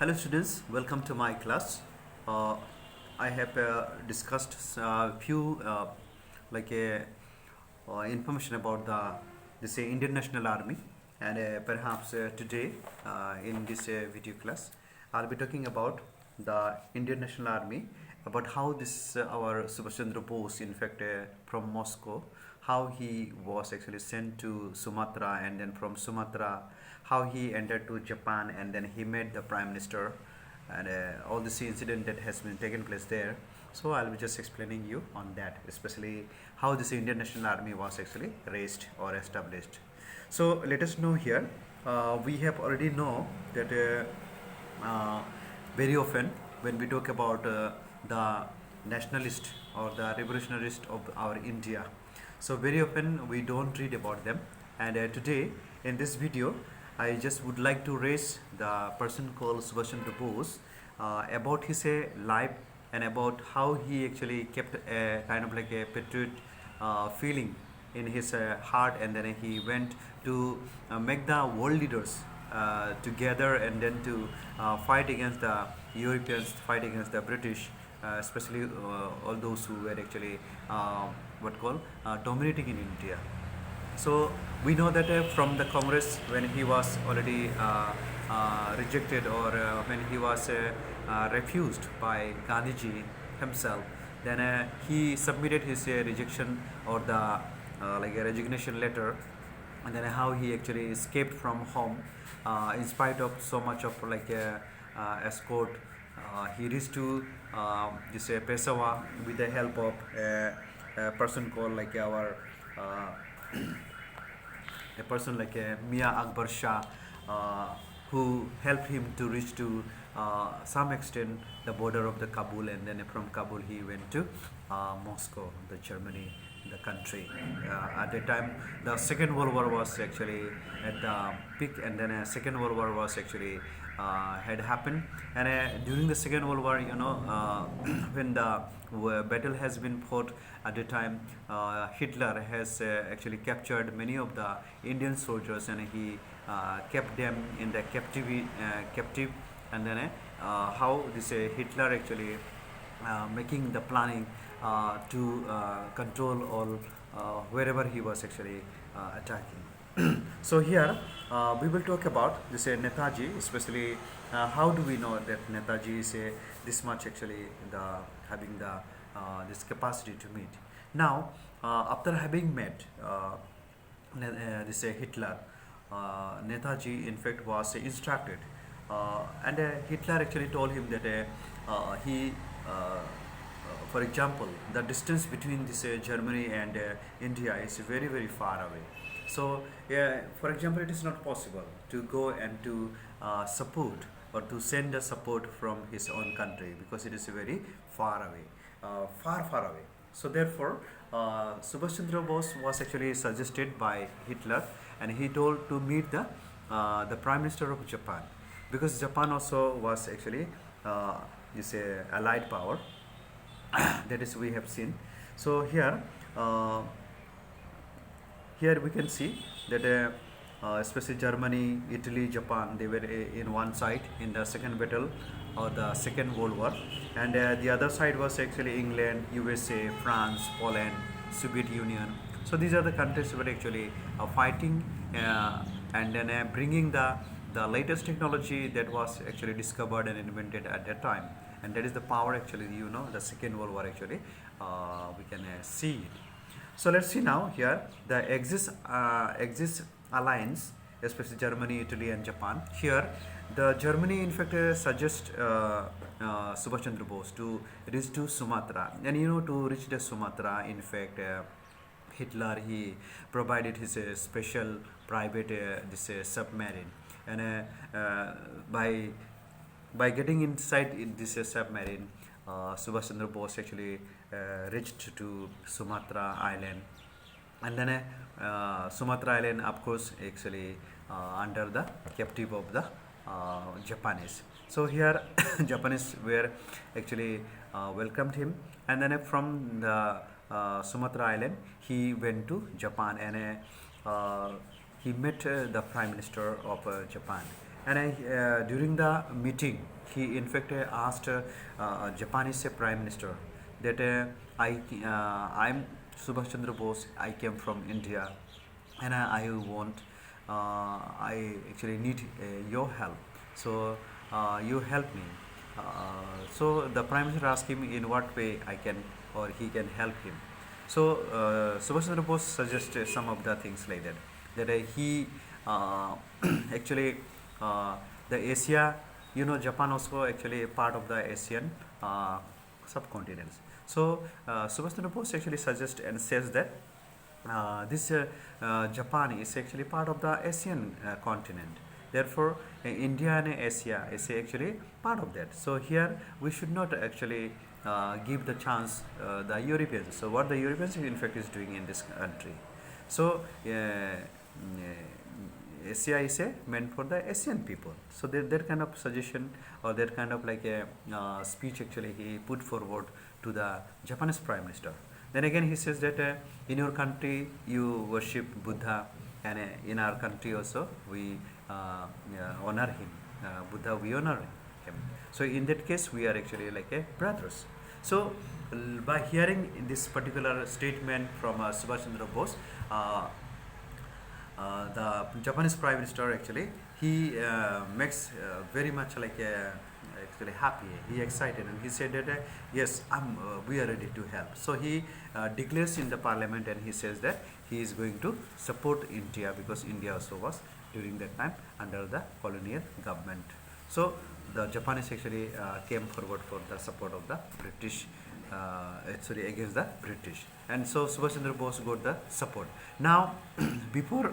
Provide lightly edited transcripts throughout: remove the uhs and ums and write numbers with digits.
Hello students, welcome to my class. I have discussed few information about the this Indian National Army, and perhaps today in this video class I'll be talking about the Indian National Army, about how this our Subhash Chandra Bose, in fact, from Moscow, how he was actually sent to Sumatra, and then from Sumatra how he entered to Japan, and then he met the Prime Minister, and all this incident that has been taken place there. So I'll be just explaining you on that, especially how this Indian National Army was actually raised or established. So let us know here. We have already know that very often when we talk about the nationalist or the revolutionarist of our India, so very often we don't read about them. And today in this video I just would like to raise the person called Subhash Chandra Bose, about his life, and about how he actually kept a kind of like a patriot feeling in his heart, and then he went to make the world leaders together, and then to fight against the Europeans, fight against the British, especially all those who were actually dominating in India. So we know that from the Congress, when he was already rejected, or when he was refused by Gandhiji himself, then he submitted his rejection, or the like a resignation letter, and then how he actually escaped from home in spite of so much of like a escort. He reached to this Peshawar with the help of a person called like our a person like Mia Akbar Shah, who helped him to reach to some extent the border of the Kabul, and then from Kabul he went to Moscow, the Germany, the country. At the time, the Second World War was actually at the peak, and then a Second World War was actually had happened. And during the Second World War, when the battle has been fought at the time, Hitler has actually captured many of the Indian soldiers, and he kept them in the captive, and then how this Hitler actually making the planning to control all wherever he was actually attacking. So here we will talk about this Netaji, especially how do we know that Netaji is this much actually having the this capacity to meet. Now after having met this Hitler, Netaji in fact was instructed, and Hitler actually told him that for example, the distance between this Germany and India is very very far away. So for example, it is not possible to go and to support or to send a support from his own country, because it is very far away, far away. So therefore Subhash Chandra Bose was actually suggested by Hitler, and he told to meet the Prime Minister of Japan, because Japan also was actually this allied power that is we have seen. So here here we can see that especially Germany, Italy, Japan, they were in one side in the second battle or the Second World War, and the other side was actually England, USA, France, Poland, Soviet Union. So these are the countries who were actually fighting, and then bringing the latest technology that was actually discovered and invented at that time, and that is the power actually, the Second World War actually we can see it. So let's see now here the Axis alliance, especially Germany, Italy, and Japan. Here the Germany in fact suggests Subhash Chandra Bose to reach to Sumatra, and to reach the Sumatra, in fact Hitler, he provided his special private this submarine, and by getting inside in this submarine, Subhash Chandra Bose actually reached to Sumatra Island, and then Sumatra Island, of course, actually under the captive of the Japanese. So here Japanese were actually welcomed him, and then from the Sumatra Island he went to Japan, and he met the Prime Minister of Japan, and during the meeting he in fact asked Japanese Prime Minister that I'm Subhash Chandra Bose. I came from India, and I want I actually need your help. So you help me. So the Prime Minister asked him in what way I can or he can help him. So Subhash Chandra Bose suggested some of the things like that. That he uh, actually the Asia, Japan also actually a part of the Asian subcontinents. So Subhash Chandra Bose actually suggests and says that this Japan is actually part of the Asian continent. Therefore, India and Asia is actually part of that. So here we should not actually give the chance the Europeans. So what the Europeans in fact is doing in this country. So Asia is meant for the Asian people. So that kind of suggestion or that kind of like a speech actually he put forward to the Japanese Prime Minister. Then again he says that in your country you worship Buddha, and in our country also we honor him. Buddha, we honor him. So in that case we are actually like a brothers. So by hearing this particular statement from Subhash Chandra Bose, the Japanese Prime Minister actually he makes very much like actually happy. He excited and he said that yes, we are ready to help. So he declares in the Parliament and he says that he is going to support India because India also was during that time under the colonial government. So the Japanese actually came forward for the support of the British. Against the British, and so Subhash Chandra Bose got the support. Now, before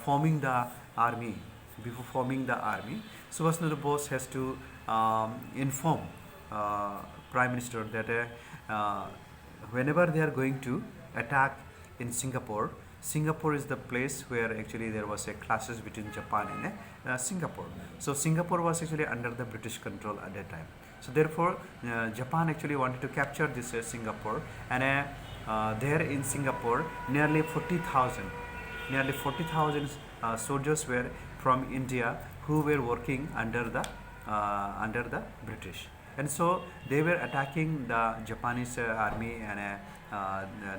forming the army, Subhash Chandra Bose has to inform Prime Minister that whenever they are going to attack in Singapore, Singapore is the place where actually there was a clashes between Japan and Singapore. So Singapore was actually under the British control at that time. So therefore, Japan actually wanted to capture this Singapore, and there in Singapore, nearly 40,000 soldiers were from India who were working under the British, and so they were attacking the Japanese army, and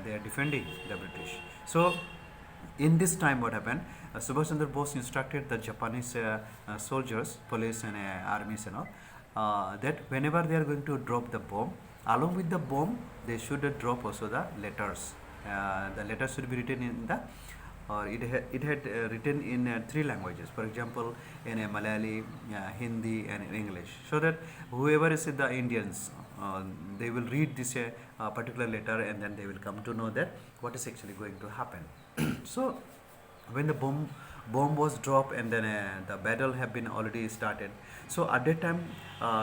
they are defending the British. So in this time what happened, Subhash Chandra Bose instructed the Japanese soldiers, police and armies and all, that whenever they are going to drop the bomb, along with the bomb they should drop also the letters. The letters should be written in the it had written in 3 languages, for example in Malayali, Hindi and in English, so that whoever is the Indians, they will read this particular letter and then they will come to know that what is actually going to happen. So when the bomb was dropped and then the battle have been already started, so at that time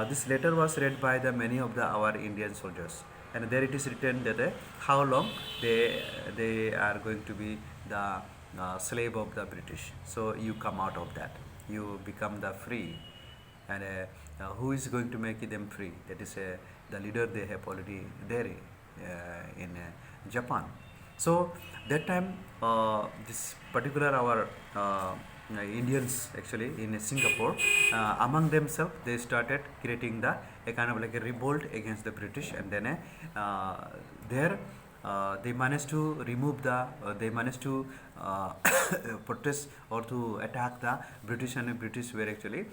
this letter was read by the many of our Indian soldiers, and there it is written that how long they are going to be the slave of the British. So you come out of that, you become the free, and who is going to make them free? That is the leader they have already there in Japan. So that time this particular our Indians actually in Singapore, among themselves they started creating a kind of like a revolt against the British, and then there they managed to remove they managed to protest or to attack the British, and the British were actually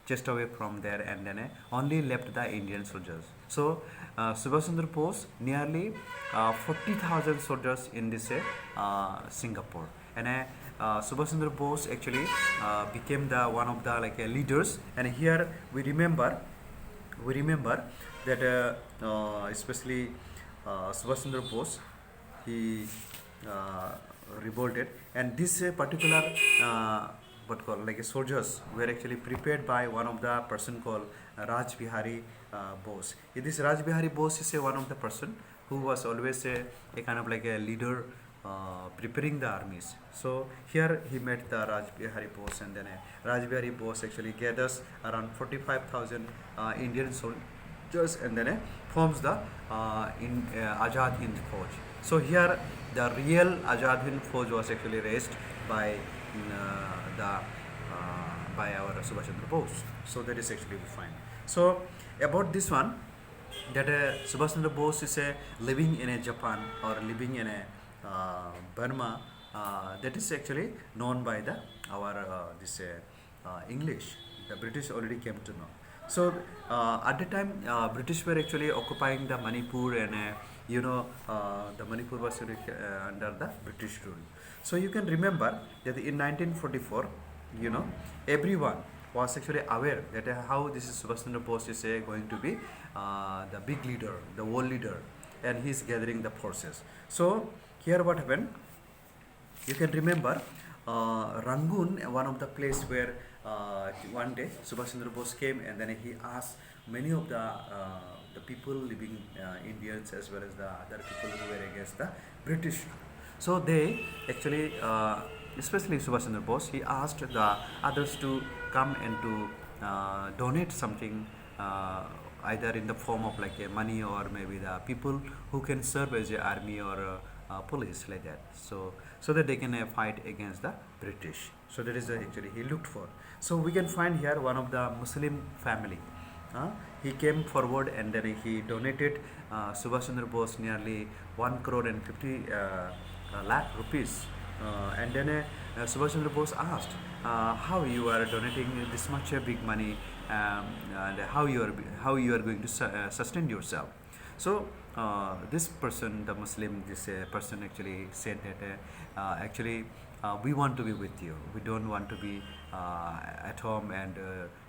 chased away from there, and then only left the Indian soldiers. So Subhash Chandra Bose nearly 40,000 soldiers in this Singapore, and Subhash Chandra Bose actually became the one of the like leaders. And here we remember that especially Subhash Chandra Bose, he revolted, and this particular what called like soldiers were actually prepared by one of the person called Raj Bihari Bose. This Raj Bihari Bose is one of the person who was always a kind of like a leader preparing the armies. So here he met the Raj Bihari Bose, and then Raj Bihari Bose actually gathers around 45,000 Indian soldiers, and then forms the Azad Hind Fauj. So here the real Azad Hind Fauj was actually raised by the by our Subhash Chandra Bose. So that is actually we find. So about this one, that Subhash Chandra Bose is living in a Japan or living in a Burma. That is actually known by the our this English. The British already came to know. So at the time, British were actually occupying the Manipur, and the Manipur was under the British rule. So you can remember that in 1944, everyone was actually aware that how this is Subhash Chandra Bose is going to be the big leader, the world leader, and he is gathering the forces. So here what happened? You can remember Rangoon, one of the place where one day Subhash Chandra Bose came, and then he asked many of the people living Indians as well as the other people who were against the British. So they actually, especially Subhash Chandra Bose, he asked the others to come and to donate something, either in the form of like a money, or maybe the people who can serve as a army or police, like that. So that they can fight against the British. So that is actually he looked for. So we can find here one of the Muslim family. He came forward, and then he donated Subhash Chandra Bose nearly 1 crore and 50 lakh rupees. And then Subhash Chandra Bose asked, how you are donating this much big money, and how you are going to sustain yourself. So this person, the Muslim, this person actually said that actually we want to be with you. We don't want to be at home and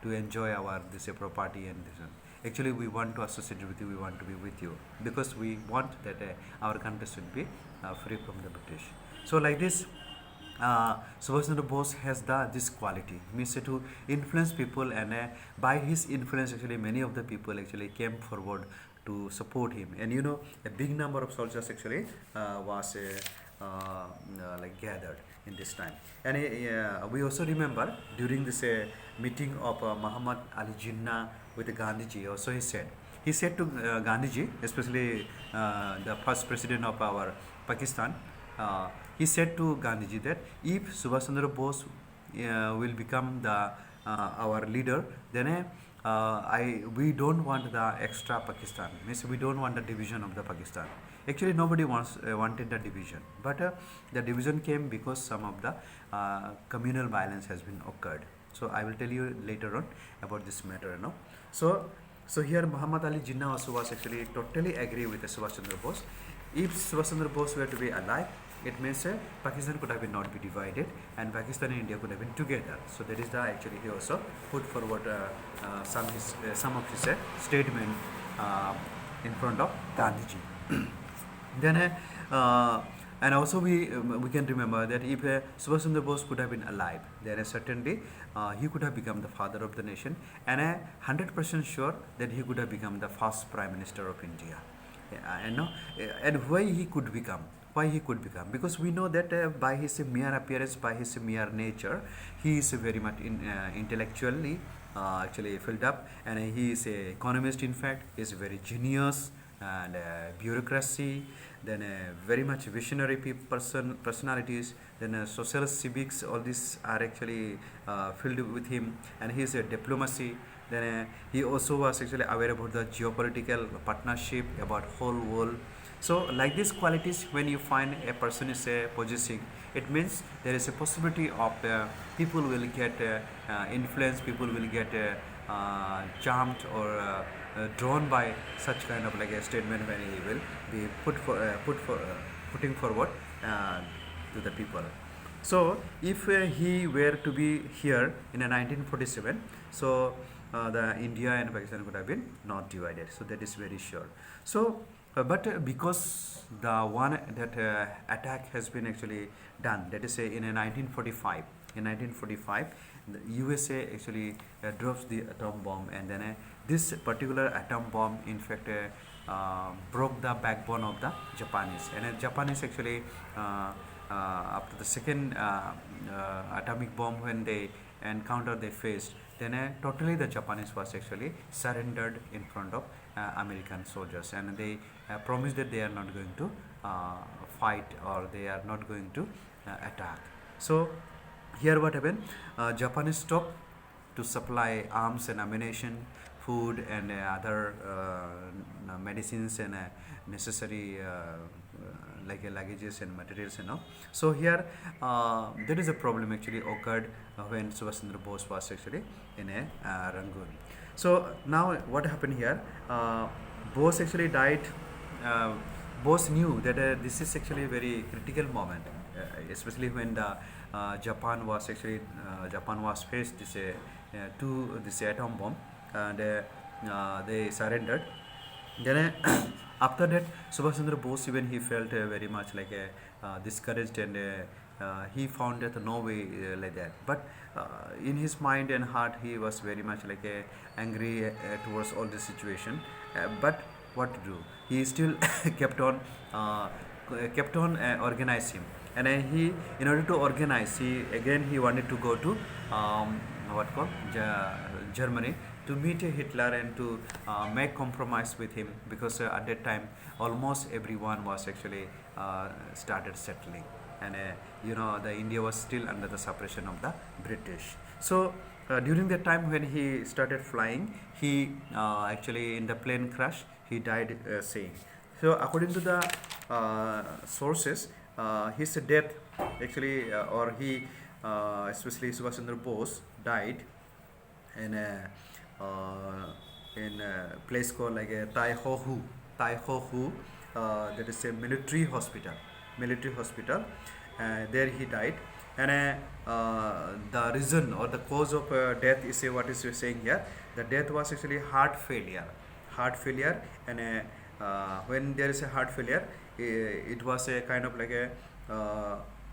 to enjoy our this property and this one. Actually, we want to associate with you. We want to be with you because we want that our country should be free from the British. So like this, Subhash Chandra Bose has this quality, means to influence people, and by his influence, actually many of the people actually came forward to support him, and a big number of soldiers actually was like gathered in this time. And we also remember during this meeting of Muhammad Ali Jinnah with Gandhiji. Also he said to Gandhiji, especially the first president of our Pakistan, he said to Gandhiji that if Subhash Chandra Bose will become the our leader, then we don't want the extra Pakistan. Means we don't want the division of the Pakistan. Actually, nobody wanted the division, but the division came because some of the communal violence has been occurred. So I will tell you later on about this matter. So here Muhammad Ali Jinnah also was actually totally agree with Subhash Chandra Bose. If Subhash Chandra Bose were to be alive, it means Pakistan could have been not be divided, and Pakistan and India could have been together. So that is actually he also put forward some of his statement in front of Gandhiji. Then and also we can remember that if Subhash Chandra Bose could have been alive, then certainly he could have become the father of the nation, and 100% sure that he could have become the first Prime Minister of India. And why he could become? Because we know that by his mere appearance, by his mere nature, he is very much intellectually actually filled up, and he is an economist. In fact, he is very genius, and bureaucracy, then very much visionary personalities, then social civics, all these are actually filled with him, and he is a diplomacy. Then he also was actually aware about the geopolitical partnership about whole world. So like these qualities, when you find a person is possessing, it means there is a possibility of people will get influenced, people will get charmed or drawn by such kind of like a statement when he will be putting forward to the people. So if he were to be here in 1947, so the India and Pakistan could have been not divided. So that is very sure. So but because the one that attack has been actually done, that is in 1945. In 1945, the USA actually drops the atom bomb, and then this particular atom bomb in fact broke the backbone of the Japanese, and Japanese actually after the second atomic bomb, when they encountered, they faced, then totally the Japanese was actually surrendered in front of American soldiers, and they promised that they are not going to fight, or they are not going to attack. So here what happened, Japanese stopped to supply arms and ammunition, food and other medicines and necessary luggages and materials and all. So here there is a problem actually occurred when Subhash Chandra Bose was actually in a Rangoon. So now what happened here? Bose actually died. Uh, Bose knew that this is actually a very critical moment, especially when the Japan was faced this to this atom bomb, and they surrendered. Then after that, Subhash Chandra Bose even he felt very much like discouraged, and he found that no way like that. But in his mind and heart, he was very much like angry towards all the situation. But what to do? He still kept on organize him, and he in order to organize, he wanted to go to what called Germany to meet Hitler and to make compromise with him, because at that time almost everyone was actually started settling, and the India was still under the suppression of the British. So during that time when he started flying, he actually in the plane crash he died saying. So according to the sources, his death actually or he especially Subhash Chandra Bose died in a place called like a Tai Ho Hu, that is a military hospital. There he died, and the reason or the cause of death is what is saying here. The death was actually heart failure, and when there is a heart failure, it was a kind of like a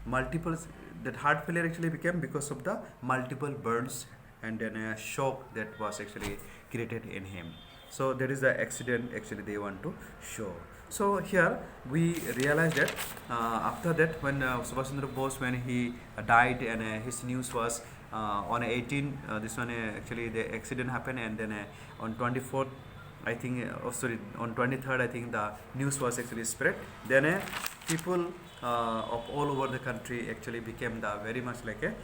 multiple. That heart failure actually became because of the multiple burns and then a shock that was actually created in him. So that is the accident actually they want to show. So here we realize that after that, when Subhash Chandra Bose, when he died, and his news was on 18 this one actually the accident happened, and then on 24th I think on 23rd I think the news was actually spread. Then people of all over the country actually became the very much like a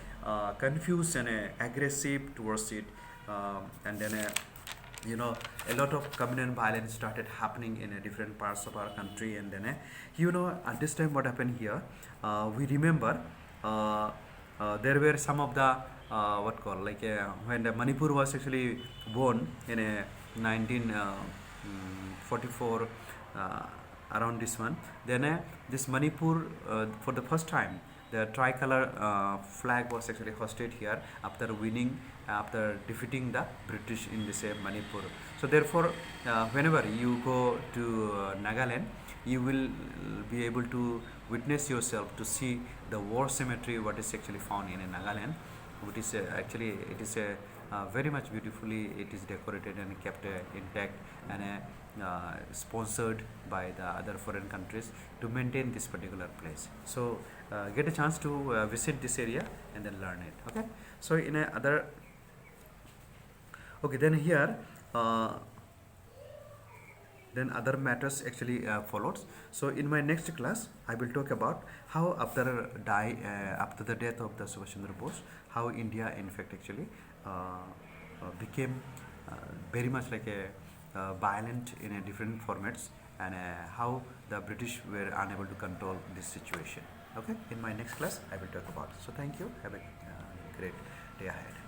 confused and aggressive towards it, and then a lot of communal violence started happening in different parts of our country. And then at this time what happened here, we remember there were some of the when the Manipur was actually born in 1944, around this one. Then this Manipur for the first time the tricolor flag was actually hosted here after defeating the British in this Manipur. So therefore whenever you go to Nagaland, you will be able to witness yourself to see the war cemetery what is actually found in Nagaland, which is actually it is very much beautifully it is decorated and kept intact, and sponsored by the other foreign countries to maintain this particular place. So get a chance to visit this area and then learn it. Okay, so in other then here then other matters actually follows. So in my next class I will talk about how after the death of the Subhash Chandra Bose, how India in fact actually became very much like a violent in a different formats, and how the British were unable to control this situation. Okay, in my next class I will talk about it. So thank you, have a great day ahead.